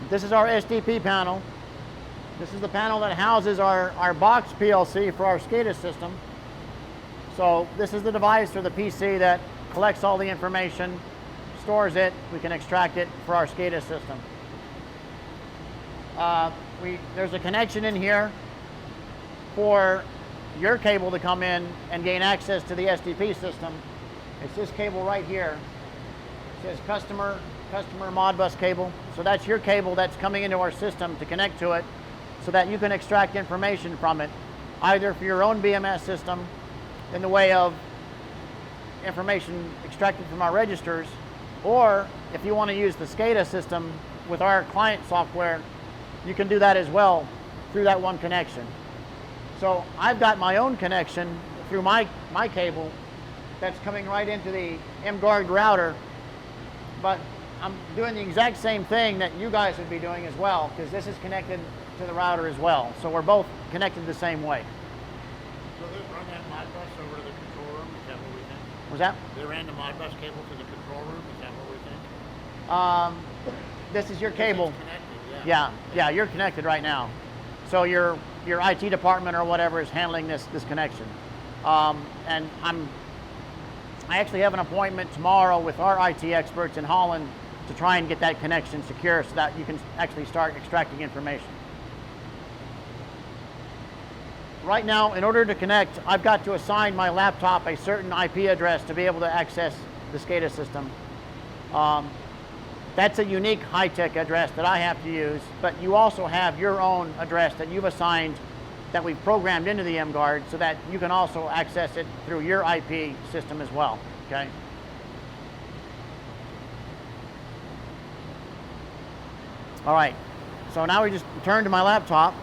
This is our SDP panel. This is the panel that houses our box PLC for our SCADA system. So this is the device or the PC that collects all the information, stores it, we can extract it for our SCADA system. There's a connection in here for your cable to come in and gain access to the SDP system. It's this cable right here. It says customer Modbus cable. So that's your cable that's coming into our system to connect to it so that you can extract information from it, either for your own BMS system in the way of information extracted from our registers, or if you want to use the SCADA system with our client software, you can do that as well through that one connection. So I've got my own connection through my cable that's coming right into the MGuard router, but I'm doing the exact same thing that you guys would be doing as well, because this is connected to the router as well. So we're both connected the same way. So they run that Modbus over to the control room, is that what we think? Was that? They ran the Modbus cable to the control room, is that what we think? This is your cable. It's connected, Yeah, you're connected right now. So your IT department or whatever is handling this connection. And I actually have an appointment tomorrow with our IT experts in Holland to try and get that connection secure so that you can actually start extracting information. Right now, in order to connect, I've got to assign my laptop a certain IP address to be able to access the SCADA system. That's a unique high-tech address that I have to use, but you also have your own address that you've assigned that we've programmed into the MGuard so that you can also access it through your IP system as well, okay? All right, so now we just turn to my laptop.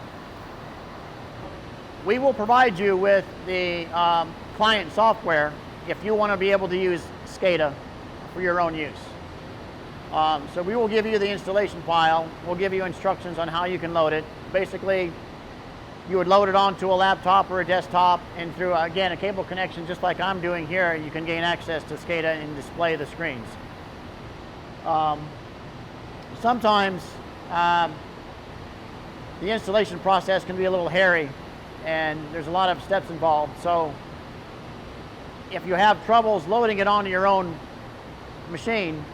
We will provide you with the client software if you want to be able to use SCADA for your own use. So we will give you the installation file. We'll give you instructions on how you can load it. Basically, you would load it onto a laptop or a desktop, and through, again, a cable connection just like I'm doing here, you can gain access to SCADA and display the screens. Sometimes the installation process can be a little hairy and there's a lot of steps involved. So if you have troubles loading it onto your own machine,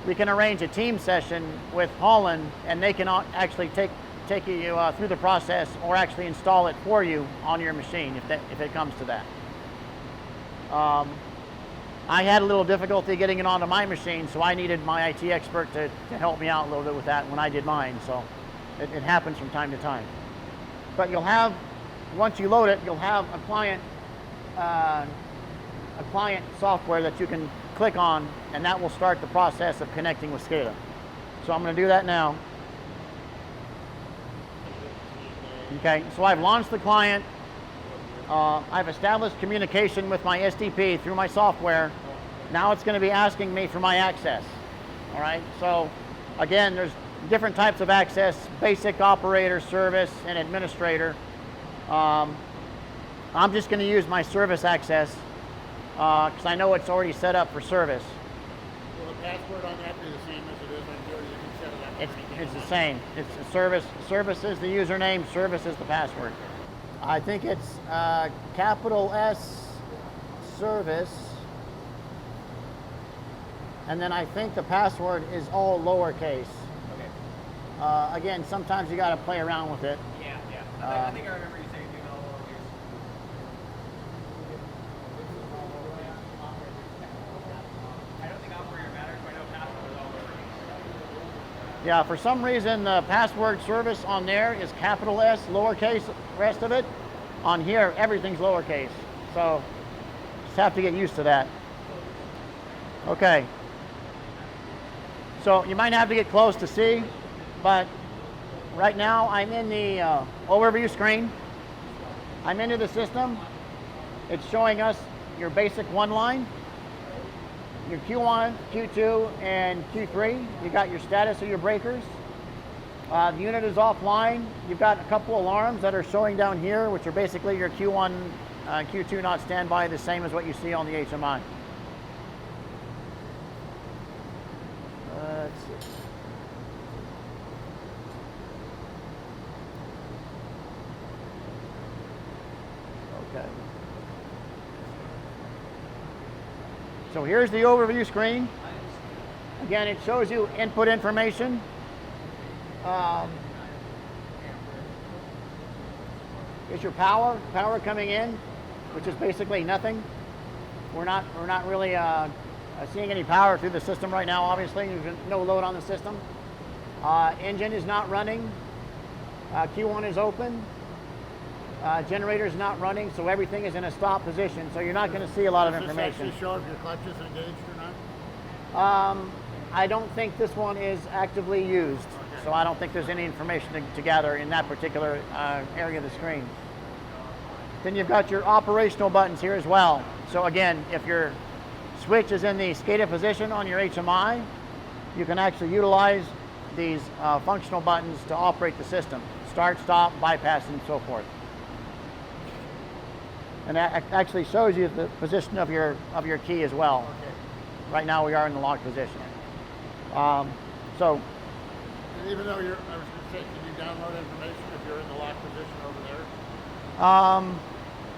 we can arrange a team session with Holland and they can actually take you through the process or actually install it for you on your machine if it comes to that. I had a little difficulty getting it onto my machine, so I needed my IT expert to help me out a little bit with that when I did mine, so it happens from time to time. But you'll have, once you load it, you'll have a client software that you can click on, and that will start the process of connecting with SCADA. So I'm going to do that now. Okay, so I've launched the client. I've established communication with my SDP through my software. Now it's going to be asking me for my access. All right, so again, there's different types of access: basic, operator, service, and administrator. I'm just going to use my service access because I know it's already set up for service. Will the password on that be the same as it is on here? You can set it up for anything It's the else? same. It's a service. Service is the username. Service is the password. I think it's capital S service, and then I think the password is all lowercase. Okay. Again, sometimes you got to play around with it. Yeah. I think I remember you saying do all lowercase. I don't think operator matters, but I know password is all lowercase. Yeah, for some reason the password service on there is capital S, lowercase, rest of it. On here, everything's lowercase. So just have to get used to that. Okay. So you might have to get close to see, but right now I'm in the overview screen. I'm into the system. It's showing us your basic one line, your Q1, Q2, and Q3. You got your status of your breakers. The unit is offline. You've got a couple alarms that are showing down here, which are basically your Q1, Q2 not standby, the same as what you see on the HMI. Let's see. Okay. So here's the overview screen. Again, it shows you input information. Here's your power coming in, which is basically nothing. We're not really seeing any power through the system right now. Obviously, there's no load on the system. Engine is not running. Q1 is open. Generator is not running, so everything is in a stop position. So you're not going to see a lot of information. Does this actually show if your clutch is engaged or not? I don't think this one is actively used, Okay. so I don't think there's any information to gather in that particular area of the screen. Then you've got your operational buttons here as well. So again, if your switch is in the SCADA position on your HMI, you can actually utilize these functional buttons to operate the system. Start, stop, bypass, and so forth. And that actually shows you the position of your key as well. Okay. Right now we are in the locked position. So And even though I was going to say, can you download information if you're in the locked position over there?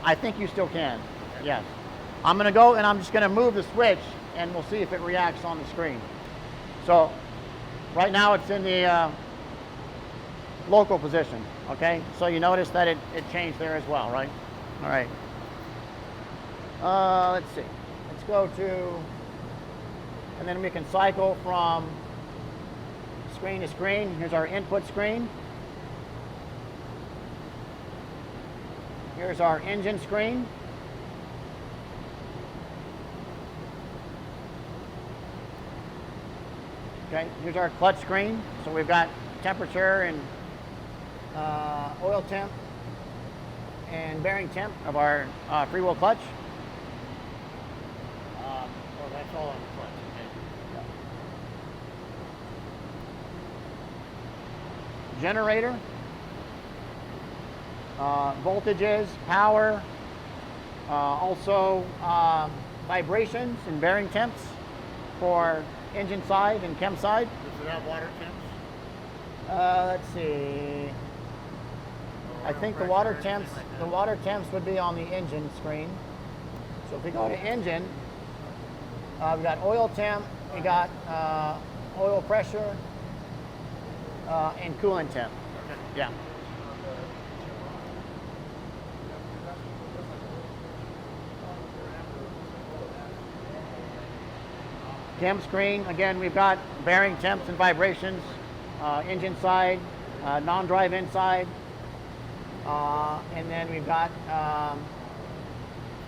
I think you still can, yes. I'm gonna go and I'm just gonna move the switch and we'll see if it reacts on the screen. So right now it's in the local position, okay? So you notice that it changed there as well, right? All right. Let's see. Let's go to, and then we can cycle from screen to screen. Here's our input screen. Here's our engine screen. Okay, here's our clutch screen. So we've got temperature and oil temp and bearing temp of our freewheel clutch. Oh, that's all on the clutch. Okay. Generator, voltages, power, also vibrations and bearing temps for engine side and chem side. Does it have water temps? Let's see. I think the water temps would be on the engine screen. So if we go to engine, we've got oil temp, we got oil pressure, and coolant temp. Okay. Yeah. Chem screen, again, we've got bearing temps and vibrations, engine side, non-drive inside, and then we've got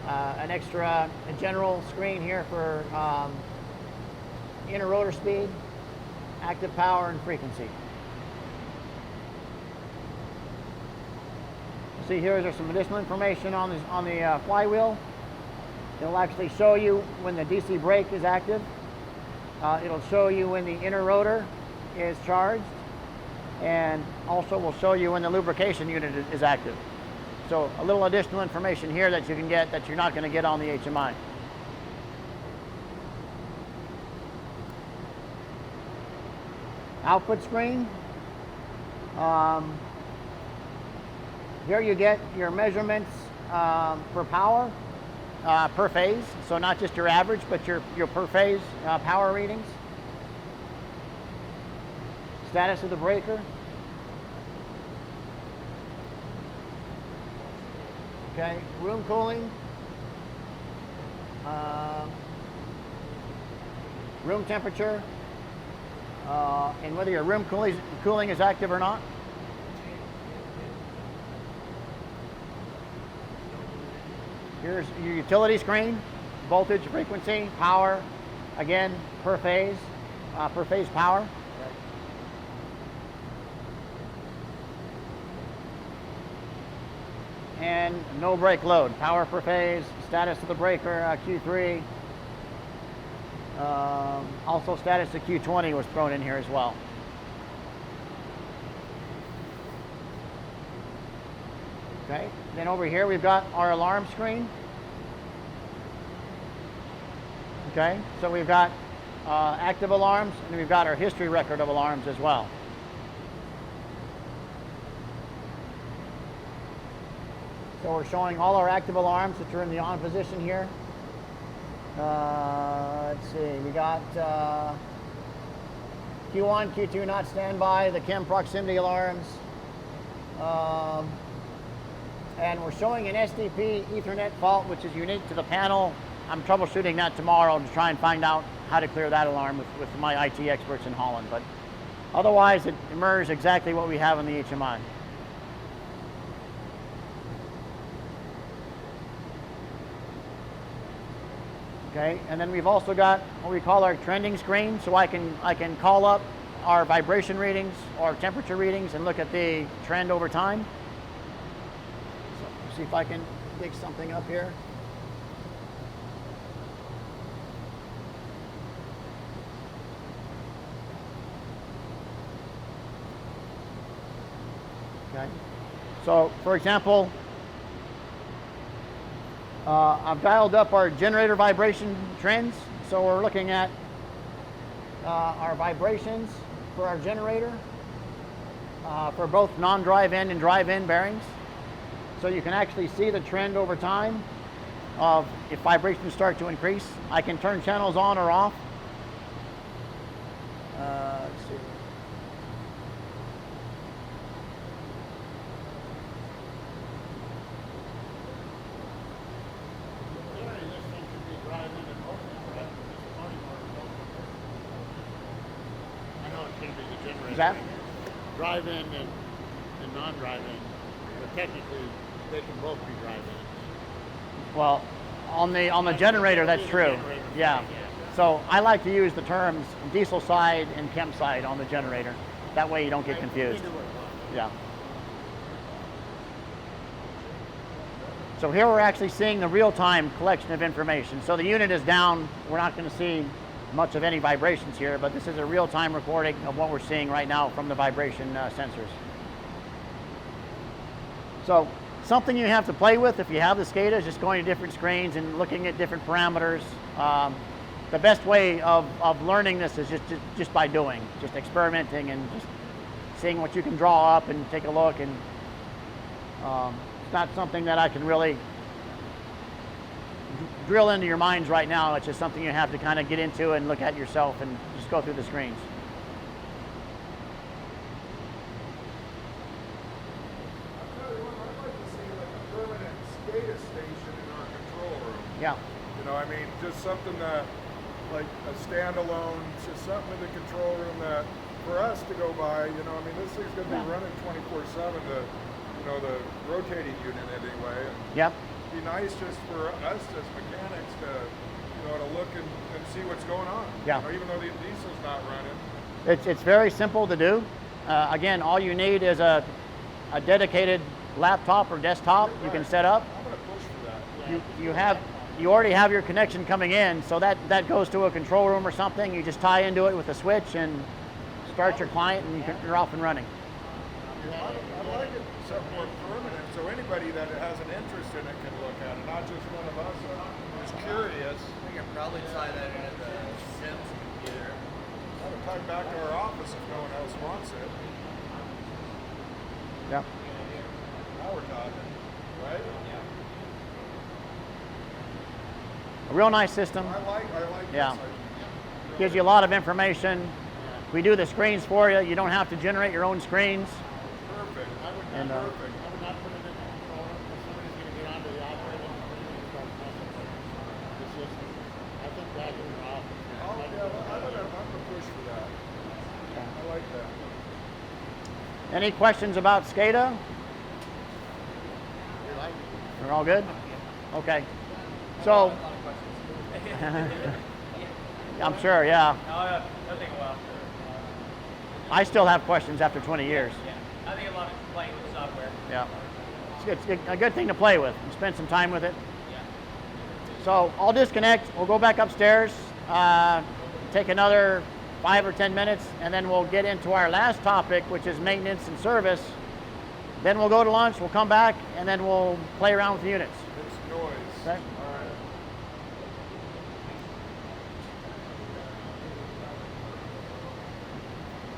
an extra general screen here for inner rotor speed, active power, and frequency. See, here is some additional information on the flywheel. It'll actually show you when the DC brake is active. It'll show you when the inner rotor is charged, and also will show you when the lubrication unit is active. So a little additional information here that you can get that you're not going to get on the HMI. Output screen. Here you get your measurements for power. Per phase, so not just your average, but your per phase power readings. Status of the breaker. Okay, room cooling. Room temperature, and whether your room cooling is active or not. Here's your utility screen, voltage, frequency, power, again, per phase power. And no brake load, power per phase, status of the breaker, Q3. Also status of Q20 was thrown in here as well. Okay, then over here we've got our alarm screen. Okay, so we've got active alarms, and we've got our history record of alarms as well. So we're showing all our active alarms which are in the on position here. Let's see, we got Q1, Q2 not standby, the chem proximity alarms. And we're showing an SDP Ethernet fault, which is unique to the panel. I'm troubleshooting that tomorrow to try and find out how to clear that alarm with my IT experts in Holland. But otherwise, it mirrors exactly what we have in the HMI. Okay, and then we've also got what we call our trending screen, so I can call up our vibration readings or temperature readings and look at the trend over time. So see if I can dig something up here. Okay, so for example, I've dialed up our generator vibration trends. So we're looking at our vibrations for our generator for both non-drive-in and drive-in bearings. So you can actually see the trend over time of if vibrations start to increase. I can turn channels on or off. Let's see. Is that? Drive-in and non-drive-in, but technically they can both be drive-in. Well, on the generator, that's true. Yeah. So I like to use the terms diesel side and chem side on the generator. That way you don't get confused. Yeah. So here we're actually seeing the real-time collection of information. So the unit is down. We're not going to see much of any vibrations here, but this is a real-time recording of what we're seeing right now from the vibration sensors. So something you have to play with if you have the SCADA is just going to different screens and looking at different parameters. The best way of learning this is just by doing, just experimenting and just seeing what you can draw up and take a look. And it's not something that I can really drill into your minds right now. It's just something you have to kind of get into and look at yourself and just go through the screens. I'd like to see like a permanent SCADA station in our control room. Yeah. You know, I mean, just something that, like a standalone, just something in the control room that for us to go by, you know, I mean, this thing's going to be running 24/7 to, you know, the rotating unit anyway. Yep. It'd be nice just for us as mechanics to, you know, to look and see what's going on. Yeah. You know, even though the diesel's not running. It's very simple to do. Again, all you need is a dedicated laptop or desktop you can set up. I'm going to push for that. You already have your connection coming in, so that goes to a control room or something. You just tie into it with a switch and start your client, and you're off and running. I'd like it something more permanent, so anybody that has an interest in it can look at it, not just one of us who's curious. We can probably tie that into the Sims computer. Have it tied back to our office if no one else wants it. Yeah. Now we're talking, right? A real nice system. I like Yeah. this. Gives you a lot of information. We do the screens for you. You don't have to generate your own screens. Perfect. And, I would not put it in the control room because somebody's going to get onto the operating screen and start messing with the system. I think back in your office. I'm gonna push for that. I like that. Any questions about SCADA? You like it? We're all good? Okay. So, I'm sure, yeah. That'll take a while. I still have questions after 20 years. Yeah. I think a lot of playing with software. Yeah. It's a good thing to play with and spend some time with it. Yeah. So I'll disconnect. We'll go back upstairs, take another 5 or 10 minutes, and then we'll get into our last topic, which is maintenance and service. Then we'll go to lunch, we'll come back, and then we'll play around with the units. It's noise. Okay?